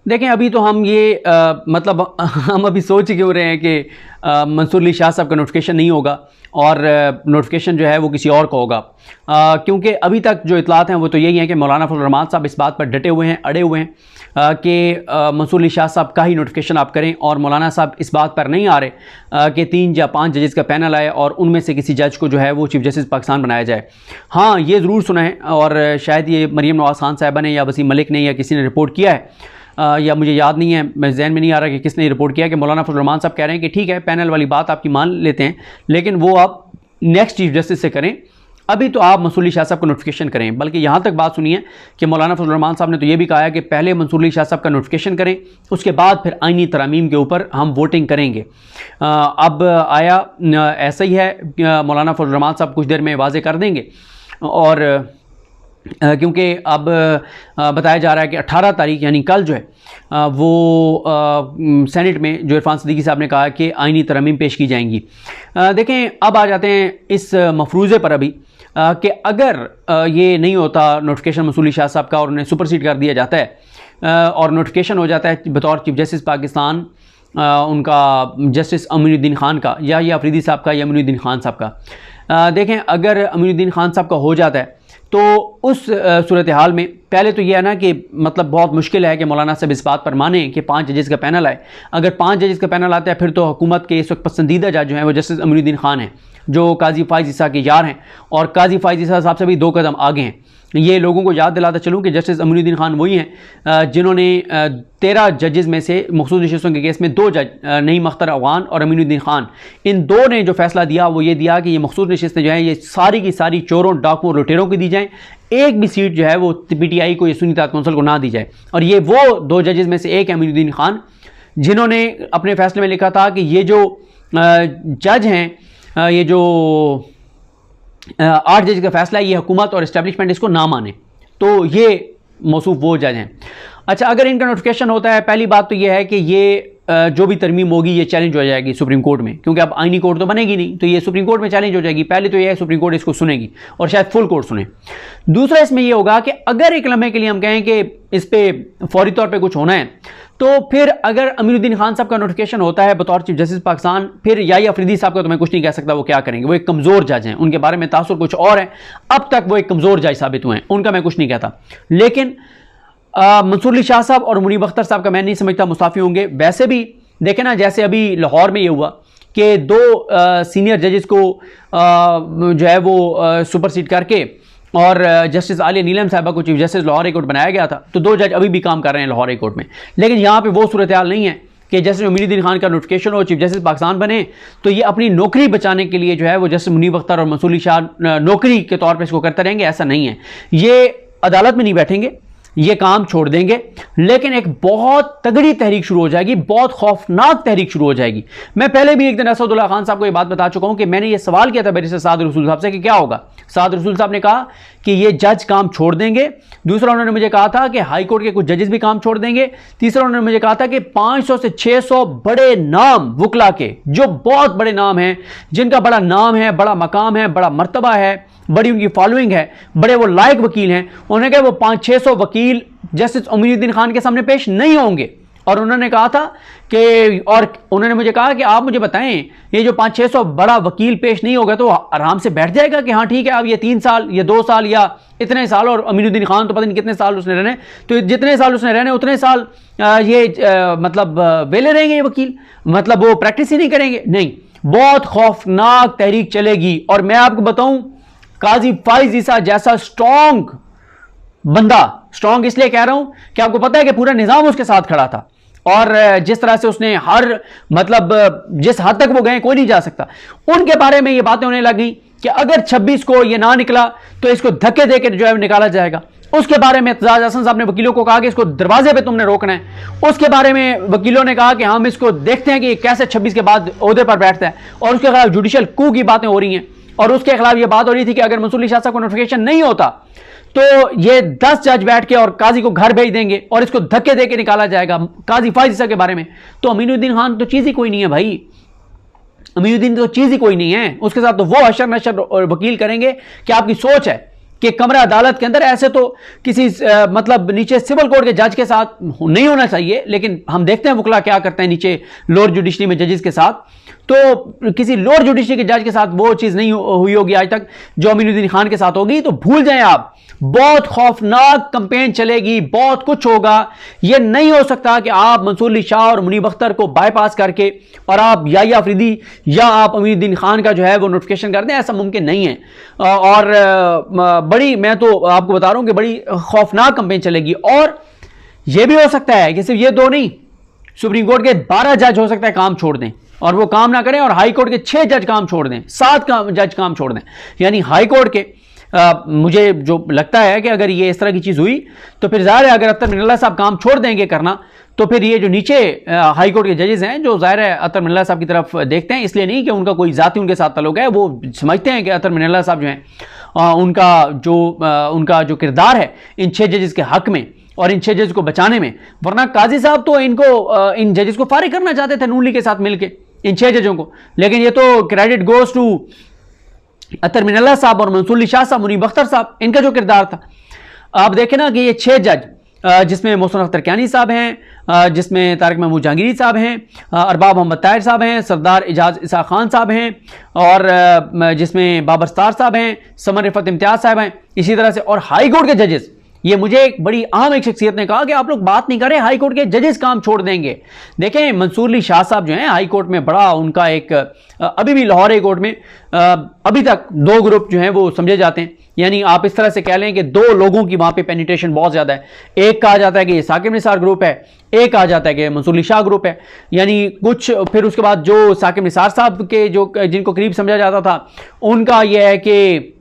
देखें, अभी तो हम ये मतलब हम अभी सोच क्यों रहे हैं कि मंसूर अली शाह साहब का नोटिफिकेशन नहीं होगा और नोटिफिकेशन जो है वो किसी और का होगा, क्योंकि अभी तक जो इतलात हैं वो तो यही हैं कि मौलाना फजल रहमान साहब इस बात पर डटे हुए हैं, अड़े हुए हैं कि मंसूर अली शाह साहब का ही नोटिफिकेशन आप करें, और मौलाना साहब इस बात पर नहीं आ रहे कि 3 या 5 जजेस का पैनल आए और उनमें से किसी जज को जो है वो चीफ जस्टिस पाकिस्तान बनाया जाए। हाँ, ये ज़रूर सुना है, और शायद ये मरीम नवाज़ खान साहिबा ने या वसीम मलिक ने या किसी ने रिपोर्ट किया है, या मुझे याद नहीं है, मैं जहन में नहीं आ रहा कि किसने रिपोर्ट किया कि मौलाना फजल रहमान साहब कह रहे हैं कि ठीक है, पैनल वाली बात आपकी मान लेते हैं, लेकिन वो आप नेक्स्ट चीफ जस्टिस से करें, अभी तो आप मंसूर अली शाह साहब का नोटिफिकेशन करें। बल्कि यहाँ तक बात सुनिए कि मौलाना फजल रहमान साहब ने तो ये भी कहा है कि पहले मंसूर अली शाह साहब का नोटिफिकेशन करें, उसके बाद फिर आईनी तरामीम के ऊपर हम वोटिंग करेंगे। अब आया ऐसा ही है, मौलाना फजल रहमान साहब कुछ देर में वाजे कर देंगे, और क्योंकि अब बताया जा रहा है कि 18 तारीख यानी कल जो है वो सेनेट में जो इरफान सिद्दीकी साहब ने कहा कि आईनी तरमीम पेश की जाएंगी। देखें, अब आ जाते हैं इस मफरूज़े पर अभी कि अगर ये नहीं होता नोटिफिकेशन मंसूर अली शाह साहब का और उन्हें सुपरसीड कर दिया जाता है और नोटिफिकेशन हो जाता है बतौर चीफ जस्टिस पाकिस्तान उनका जस्टिस अमीनुद्दीन खान का, या ये अफरीदी साहब का या अमीनुद्दीन खान साहब का। देखें, अगर अमीनुद्दीन खान साहब का हो जाता है तो उस सूरत हाल में पहले तो यह है ना कि मतलब बहुत मुश्किल है कि मौलाना साहब इस बात पर माने कि 5 जजेस का पैनल आए। अगर 5 जजेस का पैनल आता है फिर तो हुकूमत के इस वक्त पसंदीदा जज जो हैं वो जस्टिस अमीनुद्दीन खान हैं, जो काजी फ़ाइज़ ईसा के यार हैं, और काजी फ़ाइज़ ईसा साहब से भी 2 कदम आगे हैं। ये लोगों को याद दिलाता चलूँ कि जस्टिस अमीनुद्दीन खान वही हैं जिन्होंने 13 जजेस में से मखसूस नशिस्तों के केस में 2 जज नईम अख्तर अफ़गान और अमीनुद्दीन खान, इन 2 ने जो फैसला दिया वो ये दिया कि ये मखसूस नशिस्तें जो हैं ये सारी की सारी चोरों, डाकुओं, लुटेरों को दी जाएँ, एक भी सीट जो है वो PTI को या सुन्नी इत्तेहाद कौंसिल को ना दी जाए। और ये वो 2 जजेस में से एक है अमीनुद्दीन खान, जिन्होंने अपने फैसले में लिखा था कि ये जो जज हैं, ये जो 8 जज का फैसला है, ये हुकूमत और इस्टेब्लिशमेंट इसको ना माने, तो ये मौसूफ वो जज हैं। अच्छा, अगर इनका नोटिफिकेशन होता है, पहली बात तो ये है कि ये जो भी तरमीम होगी ये चैलेंज हो जाएगी सुप्रीम कोर्ट में, क्योंकि अब आईनी कोर्ट तो बनेगी नहीं, तो ये सुप्रीम कोर्ट में चैलेंज हो जाएगी। पहले तो ये है सुप्रीम कोर्ट इसको सुनेगी और शायद फुल कोर्ट सुने। दूसरा इसमें ये होगा कि अगर एक लम्हे के लिए हम कहें कि इस पर फौरी तौर पर कुछ होना है, तो फिर अगर अमीनुद्दीन खान साहब का नोटिफिकेशन होता है बतौर चीफ जस्टिस पाकिस्तान, फिर या अफरीदी साहब का तो मैं कुछ नहीं कह सकता वो क्या करेंगे, वो एक कमज़ोर जज हैं, उनके बारे में तासुर कुछ और है, अब तक वो एक कमज़ोर जज साबित हुए हैं, उनका मैं कुछ नहीं कहता। लेकिन मंसूर अली शाह साहब और मुनीब अख्तर साहब का मैं नहीं समझता मुस्ताफ़ी होंगे। वैसे भी देखें ना, जैसे अभी लाहौर में ये हुआ कि 2 सीनियर जजेस को जो है वो सुपरसीड करके और जस्टिस आलिया नीलम साहिबा को chief justice Lahore high court बनाया गया था, तो 2 जज अभी भी काम कर रहे हैं लाहौर हाई कोर्ट में। लेकिन यहाँ पे वो सूरत हाल नहीं है कि जस्टिस अमीनुद्दीन खान का नोटिफिकेशन हो, चीफ जस्टिस पाकिस्तान बने, तो ये अपनी नौकरी बचाने के लिए जो है वो जस्टिस मुनीब अख्तर और मंसूर अली शाह नौकरी के तौर पर इसको करते रहेंगे, ऐसा नहीं है। ये अदालत में नहीं बैठेंगे, ये काम छोड़ देंगे, लेकिन एक बहुत तगड़ी तहरीक शुरू हो जाएगी, बहुत खौफनाक तहरीक शुरू हो जाएगी। मैं पहले भी एक दिन असदुल्ला खान साहब को ये बात बता चुका हूं कि मैंने ये सवाल किया था बैरिस्टर साद रसूल साहब से कि क्या होगा। साद रसूल साहब ने कहा कि ये जज काम छोड़ देंगे। दूसरा उन्होंने मुझे कहा था कि हाई कोर्ट के कुछ जजेस भी काम छोड़ देंगे। तीसरा उन्होंने मुझे कहा था कि 500 से 600 बड़े नाम वुकला के, जो बहुत बड़े नाम हैं, जिनका बड़ा नाम है, बड़ा मकाम है, बड़ा मर्तबा है, बड़ी उनकी फॉलोइंग है, बड़े वो लायक वकील हैं, उन्होंने कहा वो 500-600 वकील जस्टिस अमीनुद्दीन खान के सामने पेश नहीं होंगे। और उन्होंने कहा था कि, और उन्होंने मुझे कहा कि आप मुझे बताएं, ये जो 500-600 बड़ा वकील पेश नहीं होगा तो आराम से बैठ जाएगा कि हाँ ठीक है, अब ये 3 साल या 2 साल या इतने साल, और अमीनुद्दीन खान तो पता नहीं कितने साल उसने रहने, तो जितने साल उसने रहने उतने साल मतलब वेले रहेंगे ये वकील, मतलब वो प्रैक्टिस ही नहीं करेंगे। नहीं, बहुत खौफनाक तहरीक चलेगी। और मैं आपको बताऊं, काजी फ़ाइज़ ईसा जैसा स्ट्रॉन्ग बंदा, स्ट्रॉन्ग इसलिए कह रहा हूं कि आपको पता है कि पूरा निजाम उसके साथ खड़ा था, और जिस तरह से उसने हर मतलब जिस हद तक वो गए कोई नहीं जा सकता, उनके बारे में ये बातें होने लगी कि अगर 26 को ये ना निकला तो इसको धक्के देकर जो है निकाला जाएगा। उसके बारे में एतजाज हसन साहब ने वकीलों को कहा कि इसको दरवाजे पे तुमने रोकना है। उसके बारे में वकीलों ने कहा कि हम इसको देखते हैं कि कैसे 26 के बाद ओहदे पर बैठता है, और उसके खिलाफ जुडिशल कू की बातें हो रही हैं। और उसके खिलाफ ये बात हो रही थी कि अगर मंसूर अली शाह साहब को नोटिफिकेशन नहीं होता तो ये 10 जज बैठ के और काजी को घर भेज देंगे और इसको धक्के देके निकाला जाएगा काजी फ़ाइज़ ईसा के बारे में। तो अमीनुद्दीन खान तो चीज़ ही कोई नहीं है भाई, अमीनुद्दीन तो चीज़ ही कोई नहीं है। उसके साथ तो वो अशर नशर और वकील करेंगे कि आपकी सोच है कि कमरा अदालत के अंदर ऐसे तो किसी मतलब नीचे सिविल कोर्ट के जज के साथ नहीं होना चाहिए, लेकिन हम देखते हैं वकला क्या करते हैं नीचे लोअर जुडिशरी में जजेस के साथ। तो किसी लोअर जुडिशरी के जज के साथ वो चीज़ नहीं हुई होगी आज तक जो अमीनुद्दीन खान के साथ होगी। तो भूल जाएं आप, बहुत खौफनाक कैंपेन चलेगी, बहुत कुछ होगा। यह नहीं हो सकता कि आप मंसूर अली शाह और मुनीब अख्तर को बाईपास करके और आप या अफरीदी या आप अमीनुद्दीन खान का जो है वो नोटिफिकेशन कर दें, ऐसा मुमकिन नहीं है। और बड़ी, मैं तो आपको बता रहा हूं कि बड़ी खौफनाक कैंपेन चलेगी। और यह भी हो सकता है कि सिर्फ ये दो नहीं, सुप्रीम कोर्ट के 12 जज हो सकता है काम छोड़ दें और वो काम ना करें, और हाई कोर्ट के 6 जज काम छोड़ दें, 7 जज काम छोड़ दें। यानी हाई कोर्ट के मुझे जो लगता है कि अगर ये इस तरह की चीज़ हुई तो फिर ज़ाहिर है अगर अतर मिनल्ला साहब काम छोड़ देंगे करना, तो फिर ये जो नीचे हाई कोर्ट के जजेस हैं जो ज़ाहिर है अतर मिनल्ला साहब की तरफ देखते हैं, इसलिए नहीं कि उनका कोई ज़ाती उनके साथ ताल्लुक है, वो समझते हैं कि अतर मिनल्ला साहब जो हैं उनका जो किरदार है इन 6 जजेस के हक में और इन 6 जजेस को बचाने में, वरना काजी साहब तो इन जजेस को फारिग करना चाहते थे नून लीग के साथ मिलकर, इन 6 जजों को। लेकिन ये तो क्रेडिट गोज टू अतर मिनल्ला साहब और मंसूर अली शाह साहब, मुनीब अख्तर साहब, इनका जो किरदार था। आप देखें ना कि ये 6 जज जिसमें मोहसिन अख्तर कियानी साहब हैं, जिसमें तारिक महमूद जहांगीरी साहब हैं, अरबाब मोहम्मद ताहिर साहब हैं, सरदार इजाज इसा खान साहब हैं, और जिसमें बाबर सत्तार साहब हैं, समर रिफत इम्तियाज साहब हैं, इसी तरह से। और हाई कोर्ट के जजेस, ये मुझे एक बड़ी अहम एक शख्सियत ने कहा कि आप लोग बात नहीं कर रहे, हाई कोर्ट के जजेस काम छोड़ देंगे। देखें मंसूर अली शाह साहब जो हैं हाई कोर्ट में बड़ा उनका एक अभी भी लाहौर हाई कोर्ट में अभी तक 2 ग्रुप जो हैं वो समझे जाते हैं। यानी आप इस तरह से कह लें कि 2 लोगों की वहां पे पेनिट्रेशन बहुत ज्यादा है। एक कहा जाता है कि ये साकिब निसार ग्रुप है, एक कहा जाता है कि मंसूर अली शाह ग्रुप है। यानी कुछ फिर उसके बाद जो साकिब निसार साहब के जो जिनको करीब समझा जाता था उनका यह है कि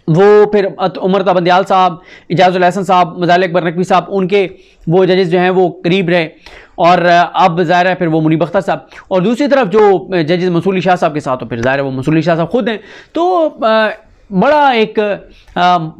वो फिर उमर बंदियाल साहब, इजाजुल हसन साहब, मज़ाहिर अकबर नकवी साहब, उनके वो जजेस जो हैं वो करीब रहे, और अब ज़ाहिर है फिर वो मुनीब अख्तर साहब, और दूसरी तरफ जो जजेस मंसूर अली शाह साहब के साथ, तो फिर ज़ाहिर है वो मंसूर अली शाह साहब खुद हैं। तो बड़ा एक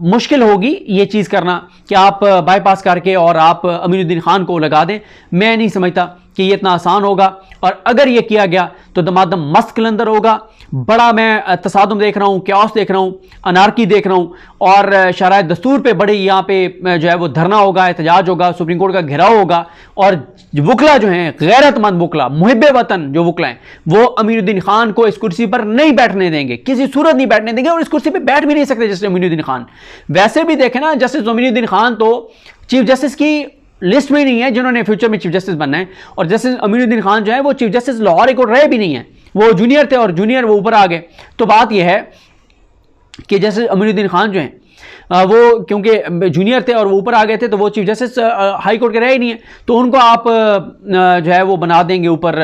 मुश्किल होगी ये चीज़ करना कि आप बाईपास करके और आप अमीनुद्दीन खान को लगा दें। मैं नहीं समझता कि ये इतना आसान होगा, और अगर ये किया गया तो दमादम मस्त कलंदर होगा। बड़ा मैं तसादुम देख रहा हूँ, क्यास देख रहा हूँ, अनारकी देख रहा हूँ, और शराय दस्तूर पे बड़े यहाँ पे जो है वो धरना होगा, एहतजाज होगा, सुप्रीम कोर्ट का घेराव होगा, और वकला जो हैं गैरतमंद वकला, मुहिब्बे वतन जो वकला हैं, वो अमीनुद्दीन खान को इस कुर्सी पर नहीं बैठने देंगे, किसी सूरत नहीं बैठने देंगे, और इस कुर्सी पर बैठ भी नहीं सकते जस्टिस अमीनुद्दीन खान। वैसे भी देखें ना, जस्टिस अमीनुद्दीन खान तो चीफ जस्टिस की लिस्ट में नहीं है जिन्होंने फ्यूचर में चीफ जस्टिस बनना है, और जस्टिस अमीनुद्दीन खान जो है वो chief justice Lahore high court रहे भी नहीं है, वो जूनियर थे और जूनियर वो ऊपर आ गए। तो बात यह है कि जस्टिस अमीनुद्दीन खान जो हैं वो क्योंकि जूनियर थे और वो ऊपर आ गए थे, तो वो चीफ जस्टिस हाई कोर्ट के रहे ही नहीं है, तो उनको आप जो है वो बना देंगे ऊपर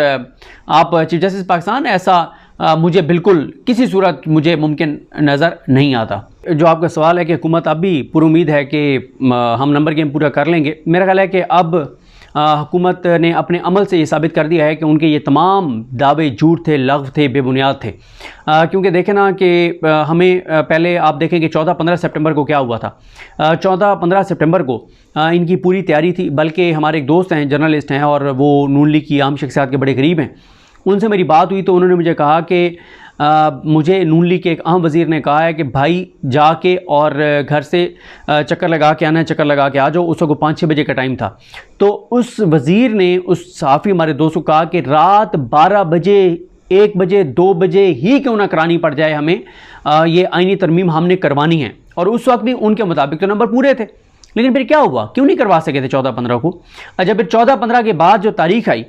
आप चीफ जस्टिस पाकिस्तान। ऐसा मुझे बिल्कुल किसी सूरत मुझे मुमकिन नज़र नहीं आता। जो आपका सवाल है कि हुकूमत अब भी पुरुमीद है कि हम नंबर गेम पूरा कर लेंगे, मेरा ख्याल है कि अब हुकूमत ने अपने अमल से ये साबित कर दिया है कि उनके ये तमाम दावे झूठ थे, लग़्व थे, बेबुनियाद थे। क्योंकि देखें ना कि हमें पहले आप देखें कि 14-15 सितंबर को क्या हुआ था। 14-15 सितंबर को इनकी पूरी तैयारी थी, बल्कि हमारे एक दोस्त हैं, जर्नलिस्ट हैं, और वो नून लीग की आम शख्सियात के बड़े करीब हैं, उनसे मेरी बात हुई तो उन्होंने मुझे कहा कि मुझे नून लीग के एक अहम वज़ीर ने कहा है कि भाई जाके और घर से चक्कर लगा के आना है, चक्कर लगा के आ जाओ। उस वक्त 5-6 बजे का टाइम था। तो उस वज़ीर ने उस सहाफ़ी हमारे दोस्त को कहा कि रात 12 बजे, 1 बजे, 2 बजे ही क्यों ना करानी पड़ जाए हमें, ये आईनी तरमीम हमने करवानी है। और उस वक्त भी उनके मुताबिक तो नंबर पूरे थे, लेकिन फिर क्या हुआ, क्यों नहीं करवा सके थे 14-15 को। जब फिर 14-15 के बाद जो तारीख आई,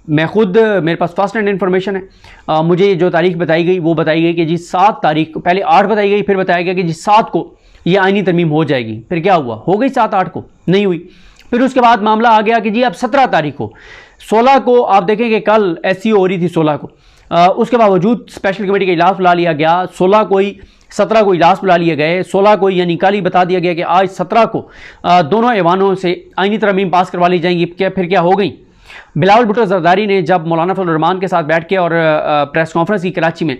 मैं खुद, मेरे पास फर्स्ट हैंड इन्फॉर्मेशन है, मुझे जो तारीख बताई गई वो बताई गई कि जी 7 तारीख को, पहले 8 बताई गई, फिर बताया गया कि जी 7 को ये आईनी तरमीम हो जाएगी। फिर क्या हुआ, हो गई 7-8 को, नहीं हुई। फिर उसके बाद मामला आ गया कि जी अब 17 तारीख को, 16 को आप देखें कि कल SCO हो रही थी 16 को, उसके बावजूद स्पेशल कमेटी का इजलास बुला लिया गया, 16 को ही, 17 को इजलास बुला लिए गए, 16 को यानी कल ही बता दिया गया कि आज 17 को दोनों ऐवानों से आईनी तरमीम पास करवा ली जाएंगी। क्या फिर क्या हो गई, बिलावल भुट्टो जरदारी ने जब मौलाना फजल रहमान के साथ बैठ के और प्रेस कॉन्फ्रेंस की कराची में,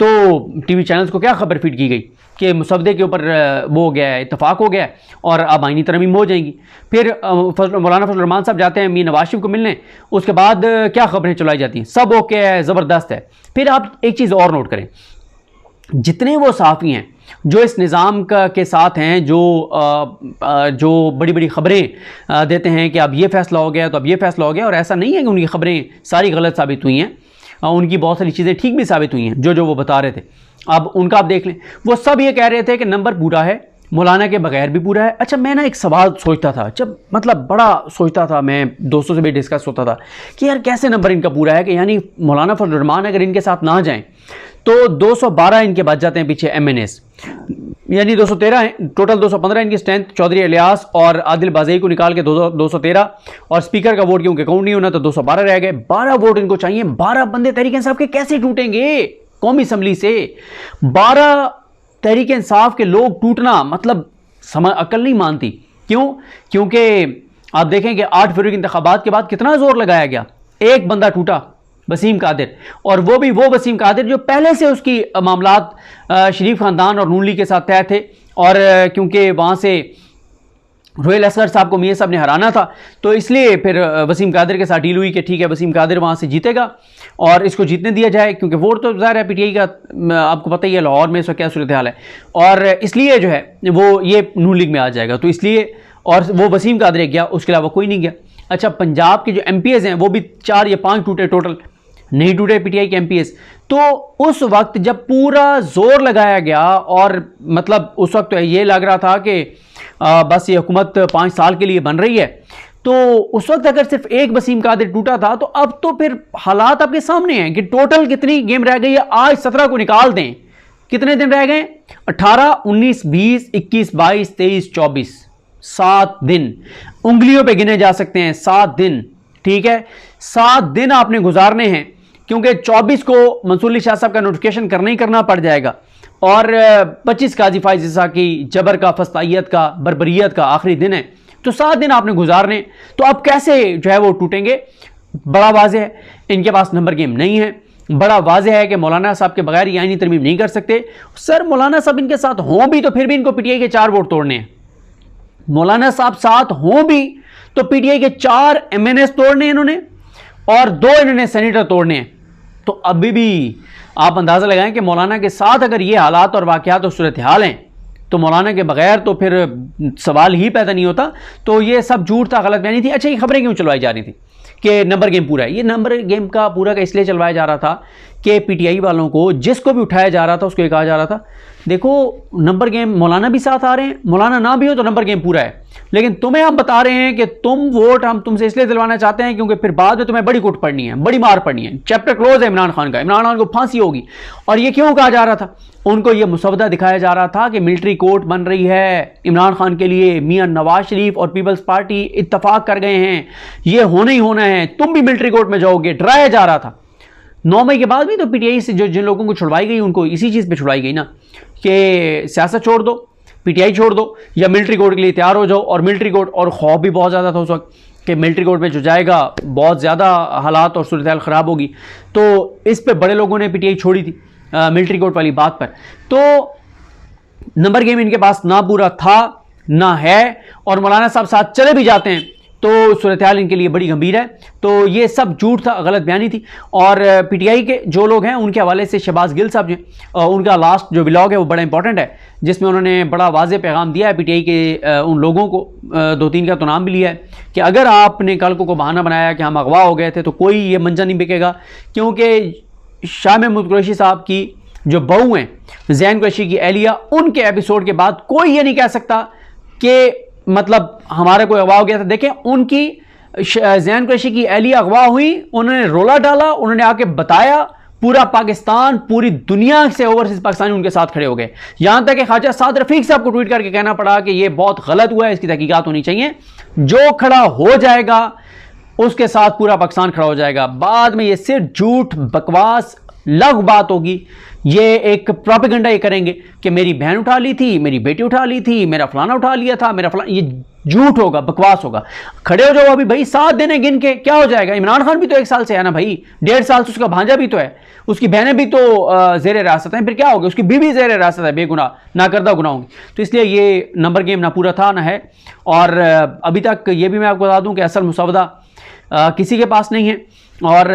तो टीवी चैनल्स को क्या खबर फीड की गई कि मुसवदे के ऊपर वो हो गया है, इत्तफाक हो गया है और अब आईनी तरमीम हो जाएंगी। फिर मौलाना फजल रहमान साहब जाते हैं मीर नवाज शरीफ को मिलने, उसके बाद क्या खबरें चलाई जाती हैं, सब ओके है, ज़बरदस्त है। फिर आप एक चीज़ और नोट करें, जितने वो सहाफ़ी हैं जो इस निज़ाम के साथ हैं, जो बड़ी बड़ी ख़बरें देते हैं कि अब ये फ़ैसला हो गया तो अब ये फ़ैसला हो गया, और ऐसा नहीं है कि उनकी ख़बरें सारी गलत साबित हुई हैं, उनकी बहुत सारी चीज़ें ठीक भी साबित हुई हैं जो वो बता रहे थे। अब उनका आप देख लें, वो सब ये कह रहे थे कि नंबर पूरा है, मौलाना के बगैर भी पूरा है। अच्छा, मैं ना एक सवाल सोचता था, जब मतलब बड़ा सोचता था, मैं दोस्तों से भी डिस्कस होता था कि यार कैसे नंबर इनका पूरा है, कि यानी मौलाना फजलुर रहमान अगर इनके साथ ना जाएं तो 212 इनके बच जाते हैं पीछे MNAs, यानी 213 हैं टोटल, 215 इनकी स्ट्रेंथ। चौधरी इलियास और आदिल बाज़ई को निकाल के 213, और स्पीकर का वोट क्योंकि काउंट नहीं होना तो 212 रह गए। 12 वोट इनको चाहिए। 12 बंदे तहरीक इंसाफ के कैसे टूटेंगे कौमी असम्बली से? 12 तहरीक इंसाफ के लोग टूटना मतलब अकल नहीं मानती। क्यों? क्योंकि आप देखें कि 8 फरवरी के इंतखाबात के बाद कितना जोर लगाया गया, एक बंदा टूटा, वसीम कादिर, और वो भी वो वसीम कादिर जो पहले से उसकी मामलात शरीफ ख़ानदान और नून लीग के साथ तय थे, और क्योंकि वहाँ से रोयल असगर साहब को मियां साहब ने हराना था, तो इसलिए फिर वसीम कादिर के साथ डील हुई कि ठीक है वसीम कादिर वहाँ से जीतेगा और इसको जीतने दिया जाए, क्योंकि वोट तो ज़ाहिर है PTI का आपको पता ही है लाहौर में इस वक्त क्या सूरत हाल है, और इसलिए जो है वो ये नून लीग में आ जाएगा, तो इसलिए, और वो वसीम कादिर गया, उसके अलावा कोई नहीं गया। अच्छा, पंजाब के जो MPs हैं वो भी 4 या 5 टूटे, टोटल नहीं टूटे PTI के MPs। तो उस वक्त जब पूरा जोर लगाया गया, और मतलब उस वक्त तो ये लग रहा था कि बस ये हुकूमत 5 साल के लिए बन रही है, तो उस वक्त अगर सिर्फ एक वसीम कादिर टूटा था, तो अब तो फिर हालात आपके सामने हैं कि टोटल कितनी गेम रह गई है। आज 17 को निकाल दें, कितने दिन रह गए? 18, 19, 20, 21, 22, 23, 24, 7 दिन उंगलियों पे गिने जा सकते हैं। 7 दिन, ठीक है, 7 दिन आपने गुजारने हैं, क्योंकि 24 को मंसूर अली शाह साहब का नोटिफिकेशन करना ही करना पड़ जाएगा, और 25 काजी फाइज ईसा की जबर का, फस्तायत का, बर्बरियत का आखिरी दिन है, तो 7 दिन आपने गुजारने। तो अब कैसे जो है वो टूटेंगे? बड़ा वाज़ेह है इनके पास नंबर गेम नहीं है। बड़ा वाज़ेह है कि मौलाना साहब के बगैर ये आईनी तरमीम नहीं कर सकते। सर मौलाना साहब इनके साथ हों भी तो फिर भी इनको PTI के 4 वोट तोड़ने हैं। मौलाना साहब साथ हों भी तो PTI के 4 MNAs तोड़ने हैं इन्होंने, और 2 इन्होंने सेनेटर तोड़ने हैं। तो अभी भी आप अंदाज़ा लगाएं कि मौलाना के साथ अगर ये हालात और वाक़यात और सूरत हाल हैं, तो मौलाना के बगैर तो फिर सवाल ही पैदा नहीं होता। तो ये सब झूठ था, गलत बयानी थी। अच्छा, ये खबरें क्यों चलवाई जा रही थी कि नंबर गेम पूरा है? ये नंबर गेम का पूरा का इसलिए चलवाया जा रहा था कि PTI वालों को, जिसको भी उठाया जा रहा था उसको ये कहा जा रहा था, देखो नंबर गेम, मौलाना भी साथ आ रहे हैं, मौलाना ना भी हो तो नंबर गेम पूरा है, लेकिन तुम्हें हम बता रहे हैं कि तुम वोट हम तुमसे इसलिए दिलवाना चाहते हैं क्योंकि फिर बाद में तुम्हें बड़ी कुट पड़नी है, बड़ी मार पड़नी है। चैप्टर क्लोज है इमरान खान का, इमरान खान को फांसी होगी। और ये क्यों कहा जा रहा था? उनको ये मुसवदा दिखाया जा रहा था कि मिलिट्री कोर्ट बन रही है इमरान खान के लिए, मियां नवाज शरीफ और पीपल्स पार्टी इत्तफाक कर गए हैं, ये होना ही होना है, तुम भी मिलिट्री कोर्ट में जाओगे, डराया जा रहा था। 9 मई के बाद भी तो PTI से जो जिन लोगों को छुड़वाई गई उनको इसी चीज़ पे छुड़वाई गई ना, कि सियासत छोड़ दो, PTI छोड़ दो, या मिलिट्री कोर्ट के लिए तैयार हो जाओ। और मिलिट्री कोर्ट, और खौफ भी बहुत ज़्यादा था उस वक्त कि मिलिट्री कोर्ट में जो जाएगा बहुत ज़्यादा हालात और सूरत हाल ख़राब होगी। तो इस पे बड़े लोगों ने PTI छोड़ी थी मिलिट्री कोर्ट वाली बात पर। तो नंबर गेम इनके पास ना पूरा था ना है, और मौलाना साहब साथ चले भी जाते हैं तो सूरत हाल इनके लिए बड़ी गंभीर है। तो ये सब झूठ था, गलत बयानी थी। और PTI के जो लोग हैं उनके हवाले से शहबाज गिल साहब जो उनका लास्ट जो व्लॉग है वो बड़ा इंपॉर्टेंट है, जिसमें उन्होंने बड़ा वाज़ेह पैगाम दिया है PTI के उन लोगों को, 2-3 का तो नाम भी लिया है, कि अगर आपने कल को बहाना बनाया कि हम अगवा हो गए थे तो कोई ये मंजा नहीं बिकेगा, क्योंकि शाह महमूद कुरैशी साहब की जो बहू हैं ज़ैन कुरैशी की एहलिया, उनके एपिसोड के बाद कोई ये नहीं कह सकता कि मतलब हमारा कोई अगवा हो गया था। देखें, उनकी ज़ैन कुरैशी की एहलिया अगवा हुई, उन्होंने रोला डाला, उन्होंने आके बताया, पूरा पाकिस्तान, पूरी दुनिया से ओवरसीज पाकिस्तानी उनके साथ खड़े हो गए। यहां तक कि ख्वाजा साद रफीक साहब को ट्वीट करके कहना पड़ा कि ये बहुत गलत हुआ है, इसकी तहकीकात होनी चाहिए। जो खड़ा हो जाएगा उसके साथ पूरा पाकिस्तान खड़ा हो जाएगा। बाद में ये सिर्फ झूठ, बकवास, लग बात होगी। ये एक प्रोपेगेंडा ये करेंगे कि मेरी बहन उठा ली थी, मेरी बेटी उठा ली थी, मेरा फलाना उठा लिया था, मेरा फलाना, ये झूठ होगा, बकवास होगा। खड़े हो जाओ अभी भाई, 7 दिन गिन के, क्या हो जाएगा? इमरान खान भी तो 1 साल से है ना भाई, 1.5 साल से उसका भांजा भी तो है, उसकी बहनें भी तो ज़ेर हिरासत हैं, फिर क्या होगा? उसकी बीवी ज़ेर हिरासत है, बेगुनाह, ना करदा गुनाह होंगी। तो इसलिए ये नंबर गेम ना पूरा था ना है। और अभी तक ये भी मैं आपको बता दूं कि असल मुसवदा किसी के पास नहीं है, और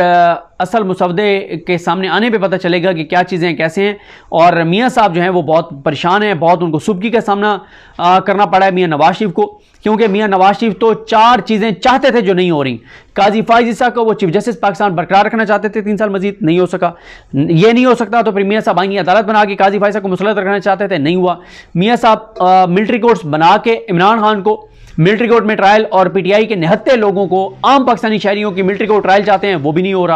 असल मुसवदे के सामने आने पे पता चलेगा कि क्या चीज़ें हैं, कैसे हैं। और मियाँ साहब जो हैं वो बहुत परेशान हैं, बहुत उनको सुबकी का सामना करना पड़ा है मियाँ नवाज शरीफ को, क्योंकि मियाँ नवाज शरीफ तो 4 चीज़ें चाहते थे जो नहीं हो रही। काजी फाइज ईसा को वो चीफ जस्टिस पाकिस्तान बरकरार रखना चाहते थे 3 साल मजीद, नहीं हो सका। ये नहीं हो सकता तो फिर मियाँ साहब आईनी अदालत बना के काजी फाइज को मुसल्लत रखना चाहते थे, नहीं हुआ। मियाँ साहब मिलिट्री कोर्ट्स बना के इमरान खान को मिलिट्री कोर्ट में ट्रायल और पीटीआई के निहत्ते लोगों को, आम पाकिस्तानी शहरियों की मिलिट्री कोर्ट ट्रायल चाहते हैं, वो भी नहीं हो रहा।